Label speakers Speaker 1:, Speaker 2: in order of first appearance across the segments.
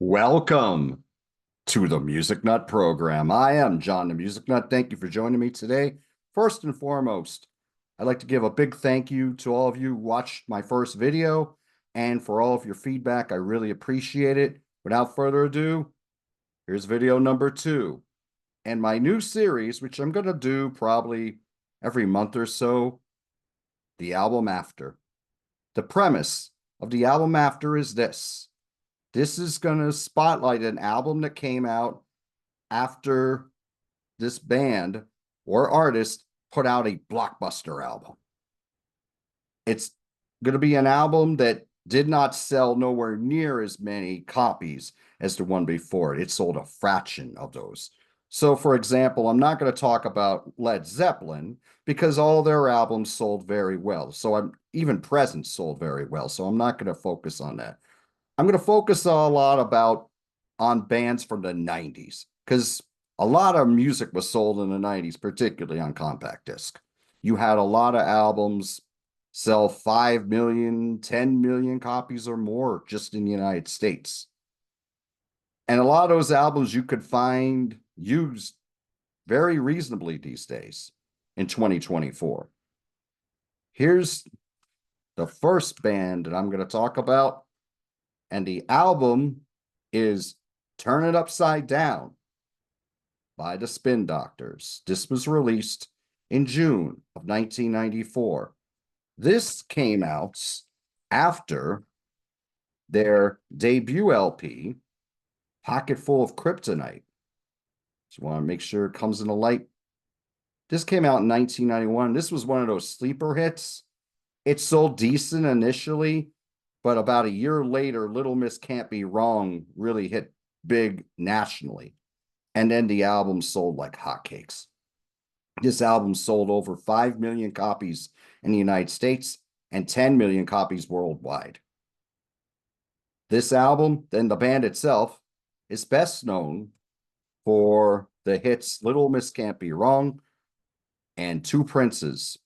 Speaker 1: Welcome to the Music Nut program. I am John the Music Nut. Thank you for joining me today. First and foremost, I'd like to give a big thank you to all of you who watched my first video and for all of your feedback. I really appreciate it. Without further ado, here's video number 2. And my new series, which I'm going to do probably every month or so, the album after. The premise of the album after is this. This is going to spotlight an album that came out after this band or artist put out a blockbuster album. It's going to be an album that did not sell nowhere near as many copies as the one before it. It sold a fraction of those. So, for example, I'm not going to talk about Led Zeppelin because all their albums sold very well. So even Present sold very well. So I'm not going to focus on that. I'm going to focus a lot on bands from the 90s because a lot of music was sold in the 90s, particularly on compact disc. You had a lot of albums sell 5 million, 10 million copies or more just in the United States. And a lot of those albums you could find used very reasonably these days in 2024. Here's the first band that I'm going to talk about. And the album is Turn It Upside Down by the Spin Doctors. This was released in June of 1994. This came out after their debut LP, Pocket Full of Kryptonite. Just want to make sure it comes in the light. This came out in 1991. This was one of those sleeper hits. It sold decent initially, but about a year later, Little Miss Can't Be Wrong really hit big nationally. And then the album sold like hotcakes. This album sold over 5 million copies in the United States and 10 million copies worldwide. This album, then the band itself, is best known for the hits Little Miss Can't Be Wrong and Two Princes.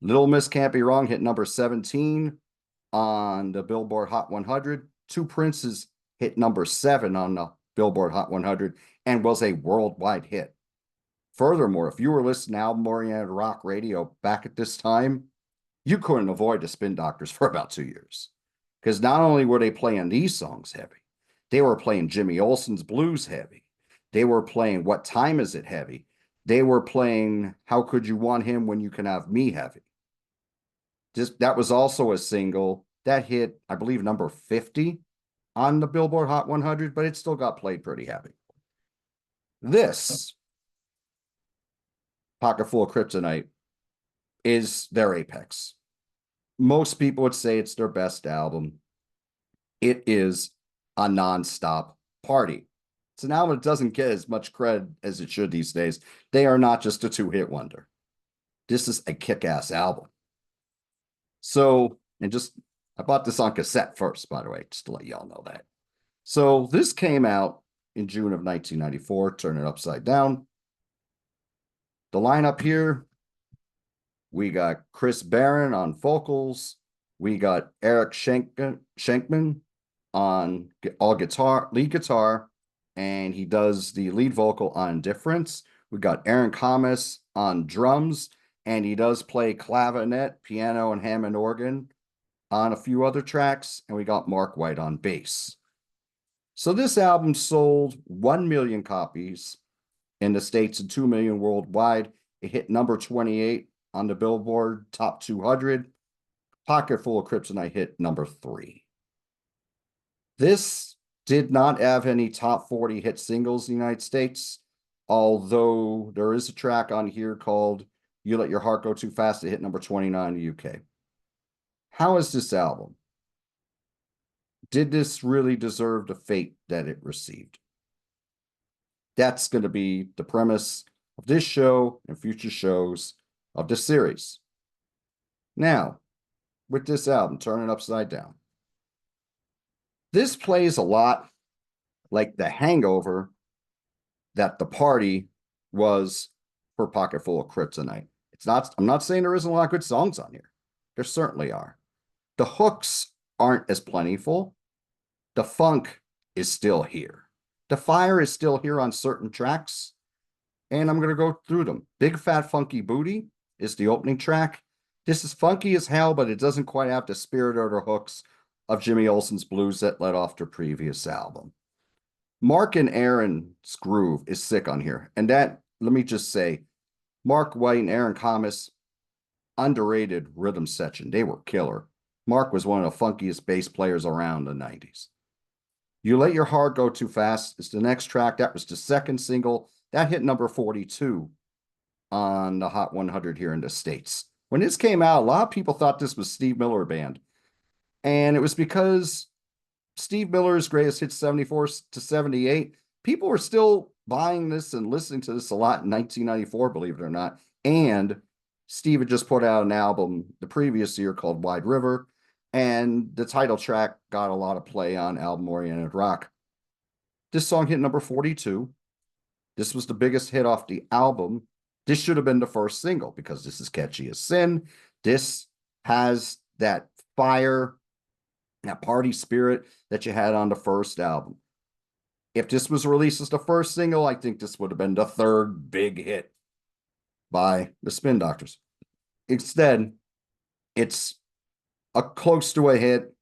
Speaker 1: Little Miss Can't Be Wrong hit number 17 on the Billboard Hot 100. Two Princes hit number 7 on the Billboard Hot 100 and was a worldwide hit. Furthermore, if you were listening to album-oriented rock radio back at this time, you couldn't avoid the Spin Doctors for about 2 years. Because not only were they playing these songs heavy, they were playing Jimmy Olsen's Blues heavy. They were playing What Time Is It heavy. They were playing How Could You Want Him When You Can Have Me heavy. That was also a single that hit, I believe, number 50 on the Billboard Hot 100, but it still got played pretty heavy. This Pocket Full of Kryptonite is their apex. Most people would say it's their best album. It is a nonstop party. It's an album that doesn't get as much credit as it should these days. They are not just a two-hit wonder. This is a kick-ass album. So, I bought this on cassette first, by the way, just to let y'all know that. So this came out in June of 1994, Turn It Upside Down. The lineup here, we got Chris Barron on vocals. We got Eric Schenkman on lead guitar, and he does the lead vocal on Difference. We got Aaron Kamas on drums, and he does play clavinet, piano, and Hammond organ on a few other tracks, and we got Mark White on bass. So this album sold 1 million copies in the States and 2 million worldwide. It hit number 28 on the Billboard Top 200. Pocket Full of Kryptonite hit number 3. This did not have any top 40 hit singles in the United States, although there is a track on here called You Let Your Heart Go Too Fast. It hit number 29 in the UK. How is this album? Did this really deserve the fate that it received? That's going to be the premise of this show and future shows of this series. Now, with this album, Turn It Upside Down. This plays a lot like the hangover that the party was for Pocket Full of Kryptonite. I'm not saying there isn't a lot of good songs on here. There certainly are. The hooks aren't as plentiful. The funk is still here. The fire is still here on certain tracks, and I'm going to go through them. Big Fat Funky Booty is the opening track. This is funky as hell, but it doesn't quite have the spirit or the hooks of Jimmy Olsen's blues that led off their previous album. Mark and Aaron's groove is sick on here. And that, let me just say, Mark White and Aaron Thomas, underrated rhythm section. They were killer. Mark was one of the funkiest bass players around the 90s. You Let Your Heart Go Too Fast is the next track. That was the second single. That hit number 42 on the Hot 100 here in the States. When this came out, a lot of people thought this was Steve Miller Band. And it was because Steve Miller's Greatest Hits 74 to 78, people were still buying this and listening to this a lot in 1994, believe it or not. And Steve had just put out an album the previous year called Wide River, and the title track got a lot of play on Album Oriented Rock. This song hit number 42. This was the biggest hit off the album. This should have been the first single because this is catchy as sin. This has that fire, that party spirit that you had on the first album. If this was released as the first single, I think this would have been the third big hit by the Spin Doctors. Instead, it's a close to a hit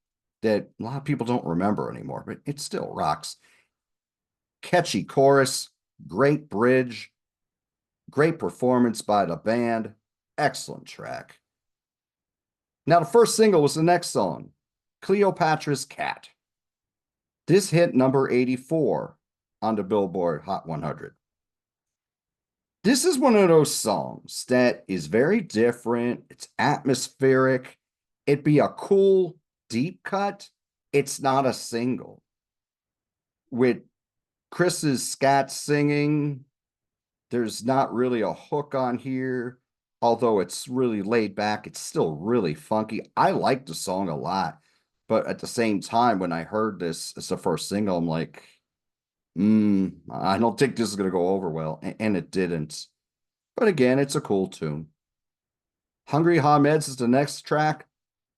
Speaker 1: that a lot of people don't remember anymore, but it still rocks. Catchy chorus, great bridge, great performance by the band, excellent track. Now, the first single was the next song, Cleopatra's Cat. This hit number 84 on the Billboard Hot 100. This is one of those songs that is very different. It's atmospheric. It'd be a cool deep cut. It's not a single. With Chris's scat singing, there's not really a hook on here. Although it's really laid back, it's still really funky. I like the song a lot. But at the same time, when I heard this as the first single, I'm like, I don't think this is going to go over well. And it didn't. But again, it's a cool tune. Hungry Hameds is the next track.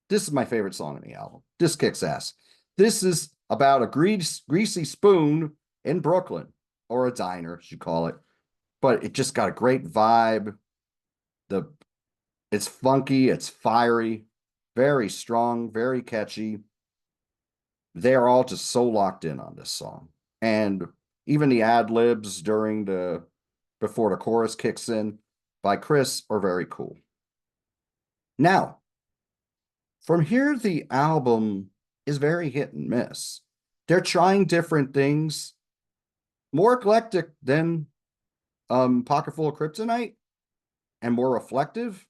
Speaker 1: This is my favorite song on the album. This kicks ass. This is about a greasy spoon in Brooklyn, or a diner, as you call it. But it just got a great vibe. It's funky, it's fiery, very strong, very catchy. They're all just so locked in on this song. And even the ad-libs before the chorus kicks in by Chris are very cool. Now, from here, the album is very hit and miss. They're trying different things, more eclectic than Pocketful of Kryptonite and more reflective,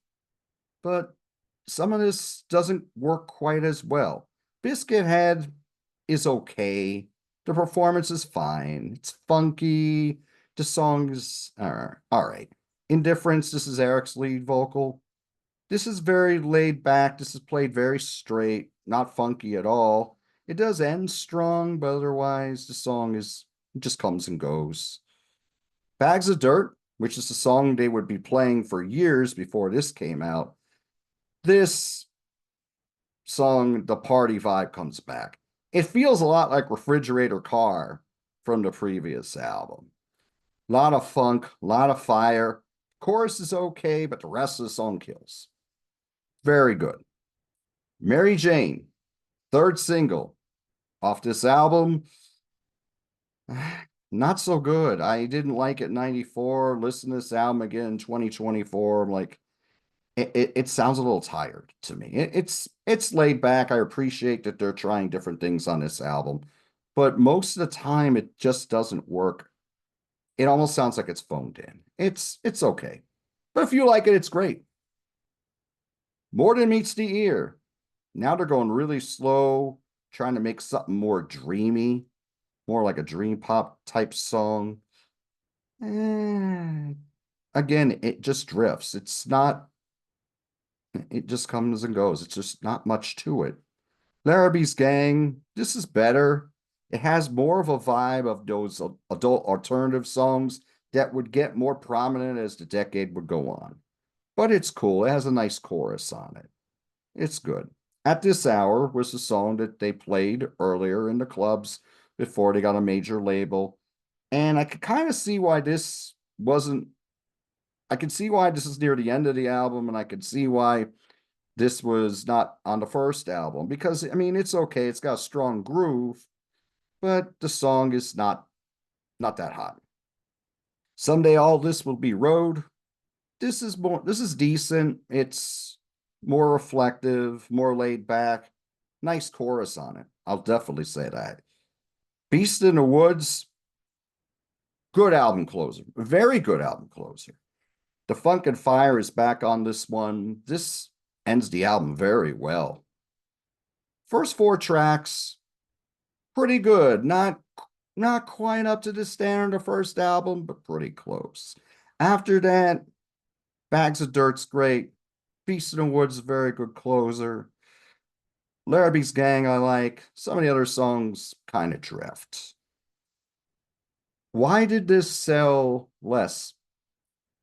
Speaker 1: but some of this doesn't work quite as well. Biscuit Head is okay. The performance is fine. It's funky. The songs are all right. Indifference, this is Eric's lead vocal. This is very laid back. This is played very straight, not funky at all. It does end strong, but otherwise the song just comes and goes. Bags of Dirt, which is a song they would be playing for years before this came out. This song, the party vibe comes back. It feels a lot like Refrigerator Car from the previous album. A lot of funk, a lot of fire. Chorus is okay, but the rest of the song kills. Very good. Mary Jane, third single off this album. Not so good. I didn't like it in 94. Listen to this album again in 2024. I'm like, it sounds a little tired to me. It's laid back. I appreciate that they're trying different things on this album, but most of the time it just doesn't work. It almost sounds like it's phoned in. It's okay. But if you like it, it's great. More Than Meets the Ear. Now they're going really slow, trying to make something more dreamy, more like a dream pop type song. Again, it just drifts. It just comes and goes. It's just not much to it. Larrabee's Gang, this is better. It has more of a vibe of those adult alternative songs that would get more prominent as the decade would go on. But it's cool. It has a nice chorus on it. It's good. At This Hour was the song that they played earlier in the clubs before they got a major label. And I could kind of see why this wasn't, I could see why this is near the end of the album, and I could see why this was not on the first album. Because, I mean, it's okay, it's got a strong groove, but the song is not that hot. Someday All This Will Be Road. This is decent. It's more reflective, more laid back. Nice chorus on it. I'll definitely say that. Beast in the Woods, good album closer. Very good album closer. The Funk and Fire is back on this one. This ends the album very well. First four tracks, pretty good. Not quite up to the standard of the first album, but pretty close. After that, Bags of Dirt's great. Beast in the Woods is a very good closer. Larrabee's Gang I like. Some of the other songs kind of drift. Why did this sell less?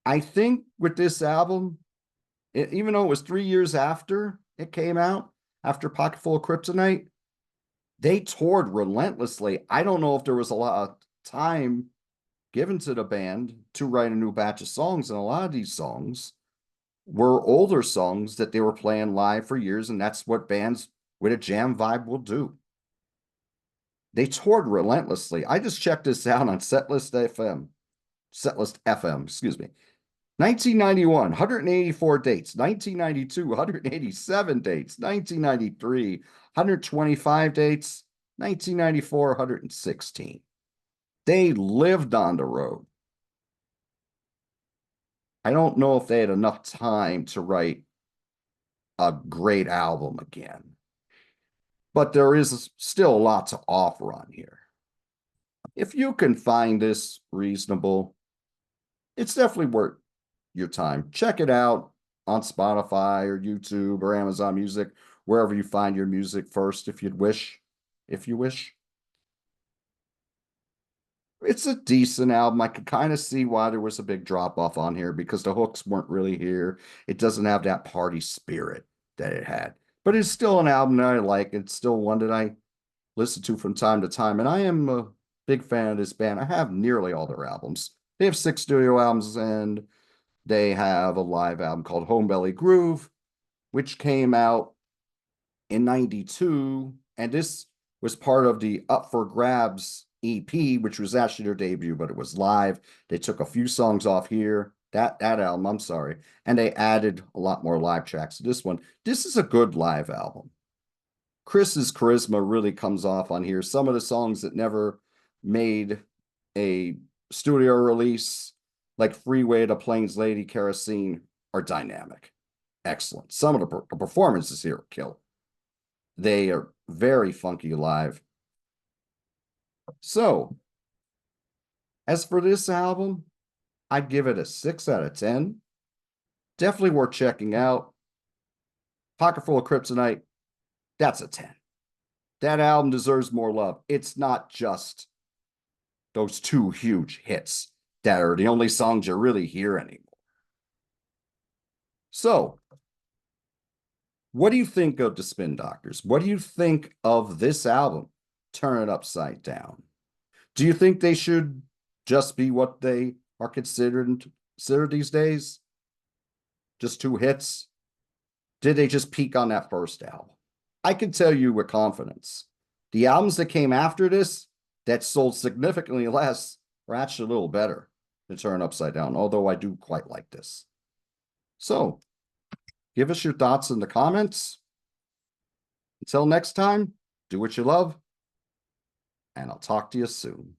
Speaker 1: I think with this album, even though it was 3 years after it came out, after Pocketful of Kryptonite, they toured relentlessly. I don't know if there was a lot of time given to the band to write a new batch of songs, and a lot of these songs were older songs that they were playing live for years, and that's what bands with a jam vibe will do. They toured relentlessly. I just checked this out on Setlist FM, excuse me. 1991, 184 dates. 1992, 187 dates. 1993, 125 dates. 1994, 116. They lived on the road. I don't know if they had enough time to write a great album again, but there is still a lot to offer on here. If you can find this reasonable, it's definitely worth your time. Check it out on Spotify or YouTube or Amazon Music, wherever you find your music first, if you wish. It's a decent album. I could kind of see why there was a big drop off on here because the hooks weren't really here. It doesn't have that party spirit that it had, but it's still an album that I like. It's still one that I listen to from time to time. And I am a big fan of this band. I have nearly all their albums. They have 6 studio albums, and they have a live album called Home Belly Groove, which came out in 92. And this was part of the Up for Grabs EP, which was actually their debut, but it was live. They took a few songs off here, that album, I'm sorry, and they added a lot more live tracks to this one. This is a good live album. Chris's charisma really comes off on here. Some of the songs that never made a studio release, like Freeway to Plains Lady, Kerosene, are dynamic. Excellent. Some of the performances here are killer. They are very funky live. So, as for this album, I'd give it a 6 out of 10. Definitely worth checking out. Pocketful of Kryptonite, that's a 10. That album deserves more love. It's not just those 2 huge hits that are the only songs you really hear anymore. So, what do you think of the Spin Doctors? What do you think of this album, Turn It Upside Down? Do you think they should just be what they are considered these days? Just 2 hits? Did they just peak on that first album? I can tell you with confidence, the albums that came after this that sold significantly less were actually a little better than Turn Upside Down, although I do quite like this. So, give us your thoughts in the comments. Until next time, do what you love, and I'll talk to you soon.